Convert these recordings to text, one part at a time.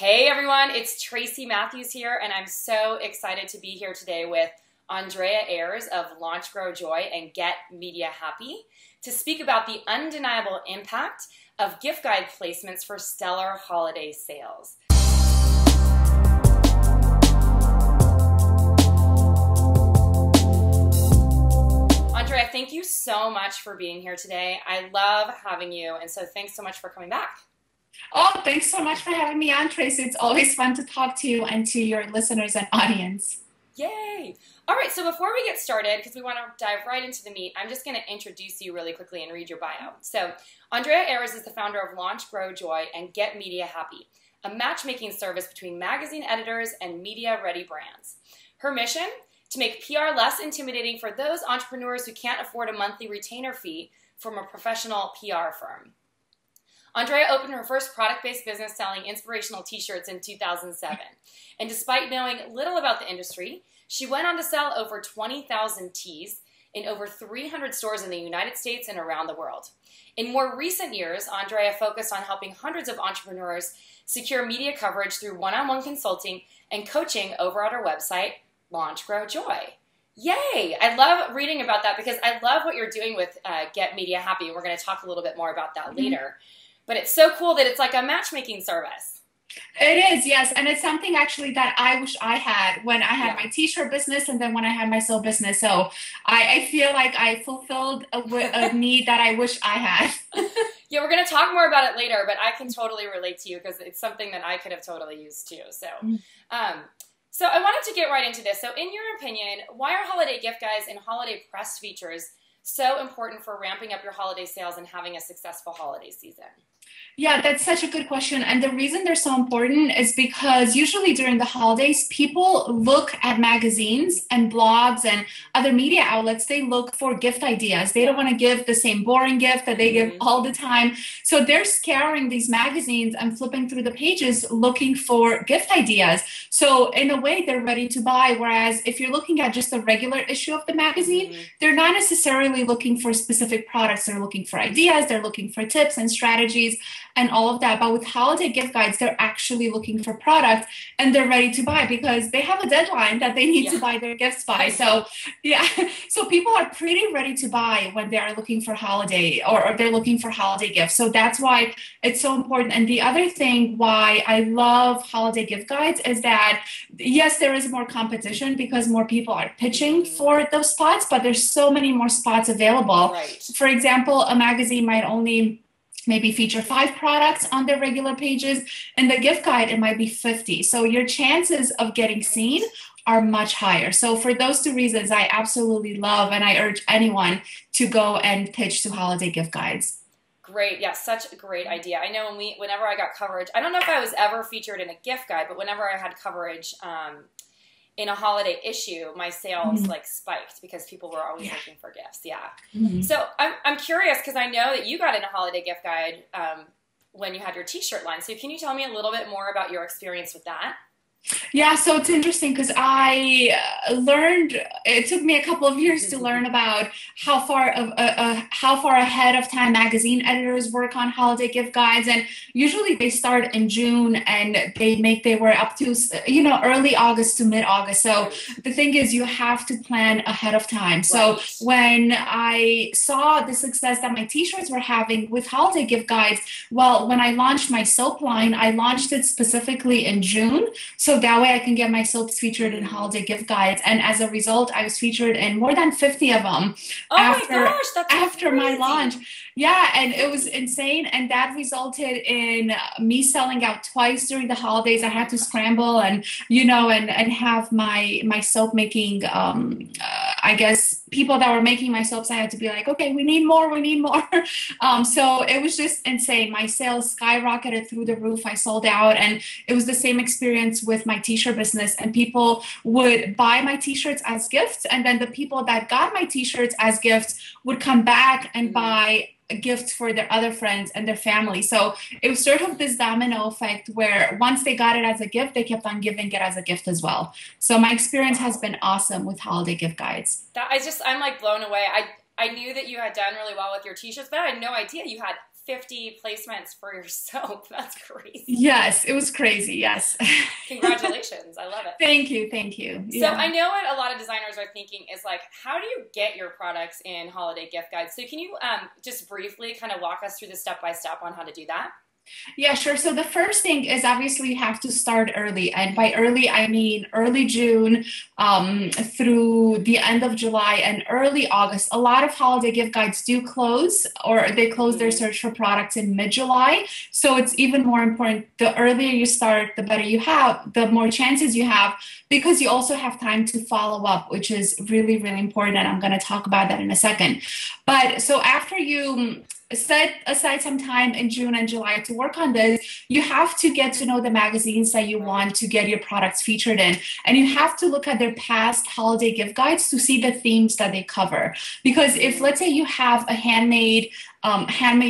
Hey everyone, it's Tracy Matthews here, and I'm so excited to be here today with Andreea Ayers of Launch, Grow, Joy, and Get Media Happy to speak about the undeniable impact of gift guide placements for stellar holiday sales. Andreea, thank you so much for being here today. I love having you, and so thanks so much for coming back. Oh, thanks so much for having me on, Tracy. It's always fun to talk to you and to your listeners and audience. Yay! All right, so before we get started, because we want to dive right into the meat, I'm just going to introduce you really quickly and read your bio. So, Andreea Ayers is the founder of Launch, Grow, Joy, and Get Media Happy, a matchmaking service between magazine editors and media-ready brands. Her mission? To make PR less intimidating for those entrepreneurs who can't afford a monthly retainer fee from a professional PR firm. Andreea opened her first product-based business selling inspirational t-shirts in 2007. And despite knowing little about the industry, she went on to sell over 20,000 tees in over 300 stores in the United States and around the world. In more recent years, Andreea focused on helping hundreds of entrepreneurs secure media coverage through one-on-one consulting and coaching over at her website, Launch, Grow, Joy. Yay! I love reading about that because I love what you're doing with Get Media Happy, and we're going to talk a little bit more about that later. But it's so cool that it's like a matchmaking service. It is, yes. And it's something actually that I wish I had when I had my t-shirt business and then when I had my soap business. So I feel like I fulfilled a need that I wish I had. Yeah, we're going to talk more about it later, but I can totally relate to you because it's something that I could have totally used too. So, so I wanted to get right into this. So in your opinion, why are holiday gift guides and holiday press features so important for ramping up your holiday sales and having a successful holiday season? Yeah, that's such a good question. And the reason they're so important is because usually during the holidays, people look at magazines and blogs and other media outlets. They look for gift ideas. They don't want to give the same boring gift that they give all the time. So they're scouring these magazines and flipping through the pages looking for gift ideas. So in a way, they're ready to buy. Whereas if you're looking at just a regular issue of the magazine, they're not necessarily looking for specific products. They're looking for ideas. They're looking for tips and strategies and all of that. But with holiday gift guides, they're actually looking for product and they're ready to buy because they have a deadline that they need to buy their gifts by. So yeah, so people are pretty ready to buy when they are looking for holiday or they're looking for holiday gifts. So that's why it's so important. And the other thing why I love holiday gift guides is that yes, there is more competition because more people are pitching for those spots, but there's so many more spots available. Right. For example, a magazine might only maybe feature 5 products on their regular pages, and the gift guide, it might be 50. So your chances of getting seen are much higher. So for those 2 reasons, I absolutely love, and I urge anyone to go and pitch to holiday gift guides. Great. Yeah, such a great idea. I know whenever I got coverage, I don't know if I was ever featured in a gift guide, but whenever I had coverage in a holiday issue, my sales like spiked because people were always looking for gifts. Yeah. So I'm curious because I know that you got in a holiday gift guide when you had your t-shirt line. So can you tell me a little bit more about your experience with that? Yeah, so it's interesting because I learned, it took me a couple of years to learn about how far ahead of time magazine editors work on holiday gift guides. And usually they start in June and they were up to, early August to mid-August. So the thing is you have to plan ahead of time. So when I saw the success that my t-shirts were having with holiday gift guides, well, when I launched my soap line, I launched it specifically in June. So that way I can get my soaps featured in holiday gift guides. And as a result, I was featured in more than 50 of them after my launch. Yeah, and it was insane. And that resulted in me selling out twice during the holidays. I had to scramble and have my soap making, I guess, people that were making my soaps, I had to be like, okay, we need more. So it was just insane. My sales skyrocketed through the roof. I sold out. And it was the same experience with my t-shirt business. And people would buy my t-shirts as gifts. And then the people that got my t-shirts as gifts would come back and buy gifts for their other friends and their family. So it was sort of this domino effect where once they got it as a gift, they kept on giving it as a gift as well. So my experience has been awesome with holiday gift guides. I'm like blown away. I knew that you had done really well with your t-shirts, but I had no idea you had 50 placements for your soap. That's crazy. Yes, it was crazy. Yes. Congratulations. I love it. Thank you. Thank you. So I know what a lot of designers are thinking is like, how do you get your products in holiday gift guides? So can you just briefly kind of walk us through the step-by-step on how to do that? Yeah, sure. So the first thing is obviously you have to start early. And by early, I mean early June through the end of July and early August. A lot of holiday gift guides do close, or they close their search for products in mid-July. So it's even more important. The earlier you start, the better you have, the more chances you have, because you also have time to follow up, which is really, really important. And I'm going to talk about that in a second. But so after you set aside some time in June and July to work on this, you have to get to know the magazines that you want to get your products featured in. And you have to look at their past holiday gift guides to see the themes that they cover. Because if, let's say, you have a handmade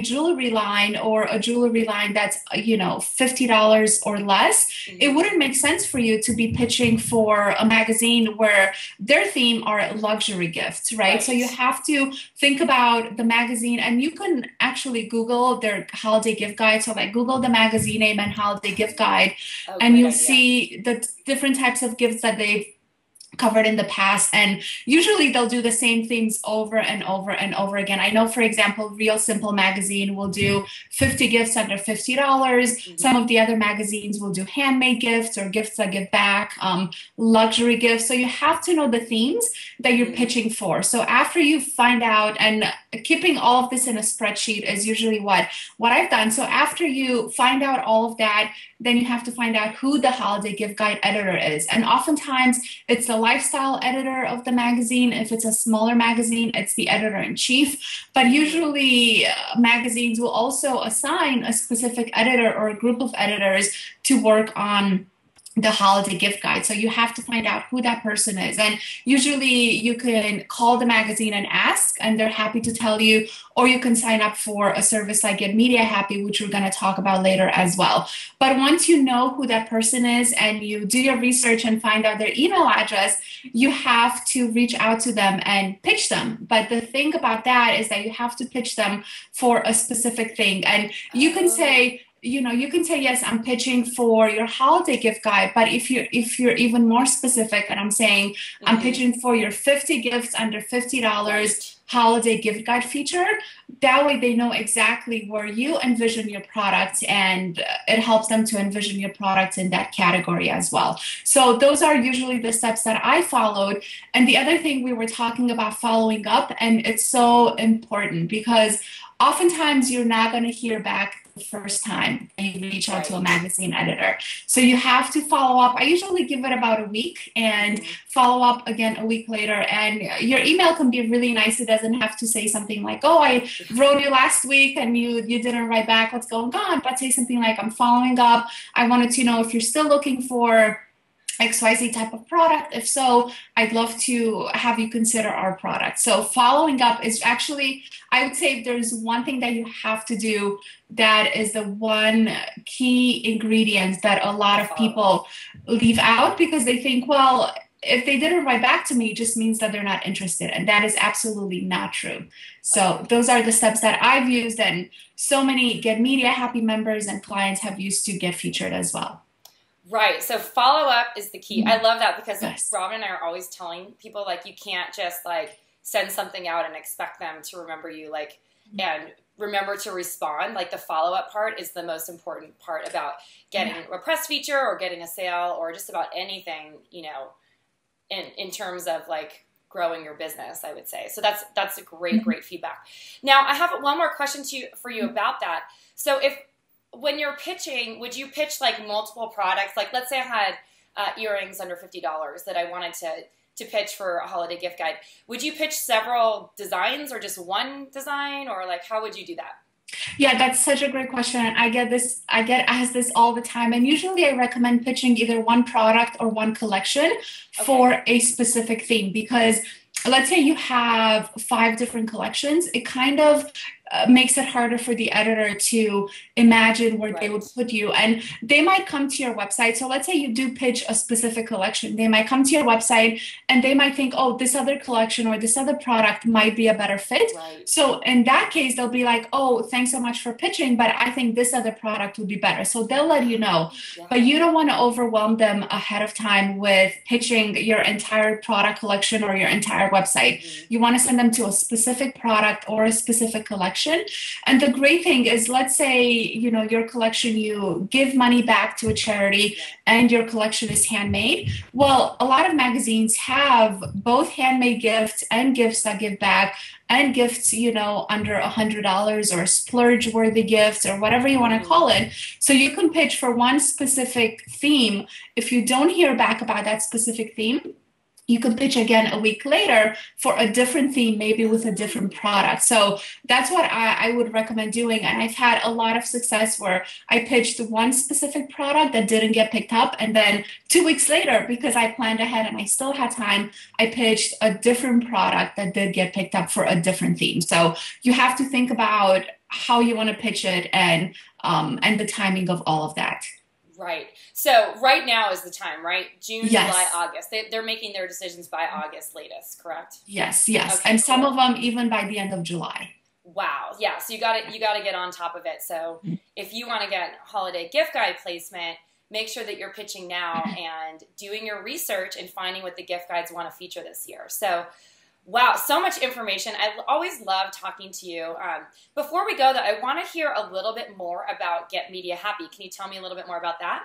jewelry line, or a jewelry line that's, $50 or less, it wouldn't make sense for you to be pitching for a magazine where their theme are luxury gifts, right? So you have to think about the magazine, and you can actually Google their holiday gift guide. So like Google the magazine name and holiday gift guide, and you'll see the different types of gifts that they've covered in the past, and usually they'll do the same things over and over and over again. I know, for example, Real Simple magazine will do 50 gifts under $50. Some of the other magazines will do handmade gifts or gifts that give back, luxury gifts. So you have to know the themes that you're pitching for. So after you find out, and keeping all of this in a spreadsheet is usually what I've done. So after you find out all of that, then you have to find out who the holiday gift guide editor is. And oftentimes it's the lifestyle editor of the magazine. If it's a smaller magazine, it's the editor-in-chief. But usually magazines will also assign a specific editor or a group of editors to work on the holiday gift guide. So you have to find out who that person is. And usually you can call the magazine and ask, and they're happy to tell you, or you can sign up for a service like Get Media Happy, which we're going to talk about later as well. But once you know who that person is and you do your research and find out their email address, you have to reach out to them and pitch them. But the thing about that is that you have to pitch them for a specific thing. And you can say, yes, I'm pitching for your holiday gift guide, but if you're even more specific, and I'm saying I'm pitching for your 50 gifts under $50 holiday gift guide feature, that way they know exactly where you envision your product, and it helps them to envision your products in that category as well. So those are usually the steps that I followed. And the other thing, we were talking about following up, and it's so important because oftentimes you're not going to hear back the first time you reach out to a magazine editor. So you have to follow up. I usually give it about a week and follow up again a week later. And your email can be really nice. It doesn't have to say something like, oh, I wrote you last week and you didn't write back. What's going on? But say something like, I'm following up. I wanted to know if you're still looking for XYZ type of product. If so, I'd love to have you consider our product. So following up is actually, I would say if there's one thing that you have to do, that is the one key ingredient that a lot of people leave out because they think, well, if they didn't write back to me, it just means that they're not interested. And that is absolutely not true. So those are the steps that I've used, and so many Get Media Happy members and clients have used to get featured as well. Right. So follow up is the key. I love that because Robin and I are always telling people, like, you can't just like send something out and expect them to remember you, like, and remember to respond. Like, the follow up part is the most important part about getting a press feature or getting a sale or just about anything, in terms of like growing your business, I would say. So that's a great feedback. Now I have one more question for you about that. So when you're pitching, would you pitch like multiple products? Like, let's say I had earrings under $50 that I wanted to pitch for a holiday gift guide. Would you pitch several designs or just one design, or like how would you do that? Yeah, that's such a great question. I get asked this all the time. And usually I recommend pitching either one product or one collection for a specific theme, because let's say you have 5 different collections. It kind of makes it harder for the editor to imagine where they would Right. put you. And they might come to your website. So let's say you do pitch a specific collection. They might come to your website and they might think, oh, this other collection or this other product might be a better fit. Right. So in that case, they'll be like, oh, thanks so much for pitching, but I think this other product would be better. So they'll let you know. Yeah. But you don't want to overwhelm them ahead of time with pitching your entire product collection or your entire website. You want to send them to a specific product or a specific collection. And the great thing is, let's say, your collection, you give money back to a charity and your collection is handmade. Well, a lot of magazines have both handmade gifts and gifts that give back and gifts, under $100 or splurge worthy gifts or whatever you want to call it. So you can pitch for one specific theme. If you don't hear back about that specific theme, you can pitch again a week later for a different theme, maybe with a different product. So that's what I would recommend doing. And I've had a lot of success where I pitched one specific product that didn't get picked up. And then 2 weeks later, because I planned ahead and I still had time, I pitched a different product that did get picked up for a different theme. So you have to think about how you want to pitch it and the timing of all of that. Right. So right now is the time, right? June, Yes. July, August. They're making their decisions by August latest, correct? Yes. Okay, And some cool. of them even by the end of July. Wow. Yeah. So you got to get on top of it. So if you want to get holiday gift guide placement, make sure that you're pitching now and doing your research and finding what the gift guides want to feature this year. So wow, so much information. I always love talking to you. Before we go, though, I want to hear a little bit more about Get Media Happy. Can you tell me a little bit more about that?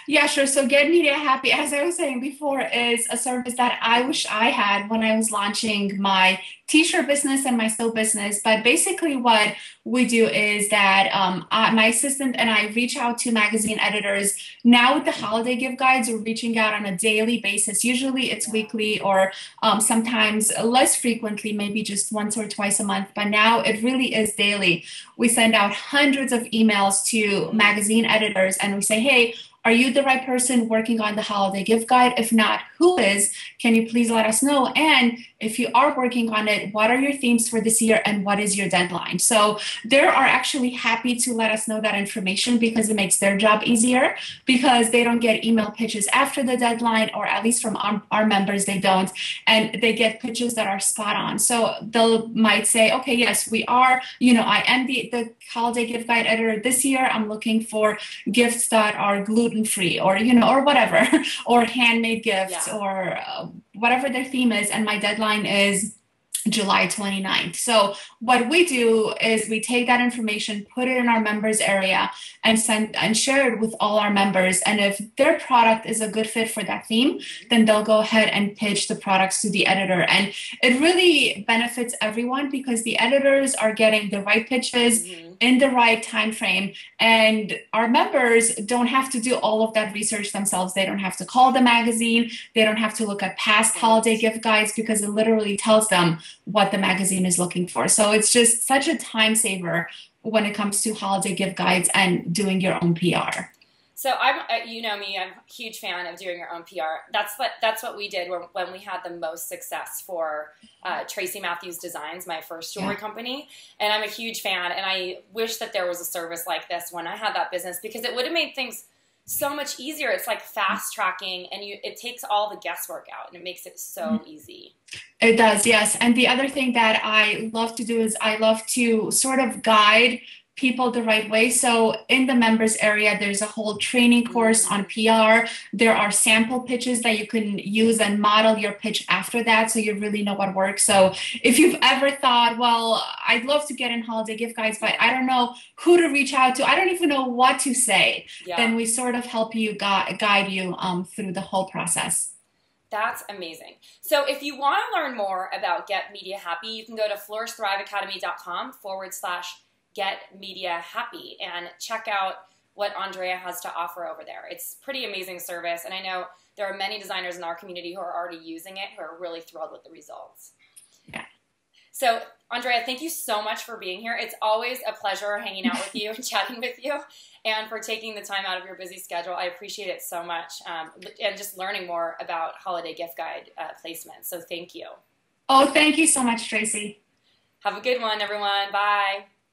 Yeah, sure. So Get Media Happy, as I was saying before, is a service that I wish I had when I was launching my t-shirt business and my sew business. But basically what we do is that my assistant and I reach out to magazine editors. Now with the holiday gift guides, we're reaching out on a daily basis. Usually it's weekly or sometimes less frequently, maybe just once or twice a month. But now it really is daily. We send out hundreds of emails to magazine editors and we say, hey, are you the right person working on the holiday gift guide? If not, who is? Can you please let us know? And if you are working on it, what are your themes for this year and what is your deadline? So they are actually happy to let us know that information because it makes their job easier because they don't get email pitches after the deadline, or at least from our members, they don't. And they get pitches that are spot on. So they might say, okay, yes, we are, I am the holiday gift guide editor this year. I'm looking for gifts that are gluten-free or, or whatever, or handmade gifts or whatever their theme is. And my deadline is July 29th. So what we do is we take that information, put it in our members area and share it with all our members. And if their product is a good fit for that theme, then they'll go ahead and pitch the products to the editor. And it really benefits everyone because the editors are getting the right pitches in the right time frame. And our members don't have to do all of that research themselves. They don't have to call the magazine. They don't have to look at past holiday gift guides because it literally tells them what the magazine is looking for. So it's just such a time saver when it comes to holiday gift guides and doing your own PR. So you know me, I'm a huge fan of doing your own PR. That's what we did when we had the most success for Tracy Matthews Designs, my first jewelry company. And I'm a huge fan. And I wish that there was a service like this when I had that business because it would have made things so much easier. It's like fast tracking and it takes all the guesswork out and it makes it so easy. It does, yes. And the other thing that I love to do is I love to sort of guide people the right way. So in the members area, there's a whole training course on PR. There are sample pitches that you can use and model your pitch after that so you really know what works. So if you've ever thought, well, I'd love to get in holiday gift guides, but I don't know who to reach out to, I don't even know what to say, then we sort of help you guide you through the whole process. That's amazing. So if you want to learn more about Get Media Happy, you can go to flourishthriveacademy.com/Get Media Happy and check out what Andreea has to offer over there. It's pretty amazing service, and I know there are many designers in our community who are already using it who are really thrilled with the results. Yeah. So Andreea, thank you so much for being here. It's always a pleasure hanging out with you and chatting with you, and for taking the time out of your busy schedule. I appreciate it so much, and just learning more about holiday gift guide placement. So thank you. Oh, thank you so much, Tracy. Have a good one, everyone. Bye.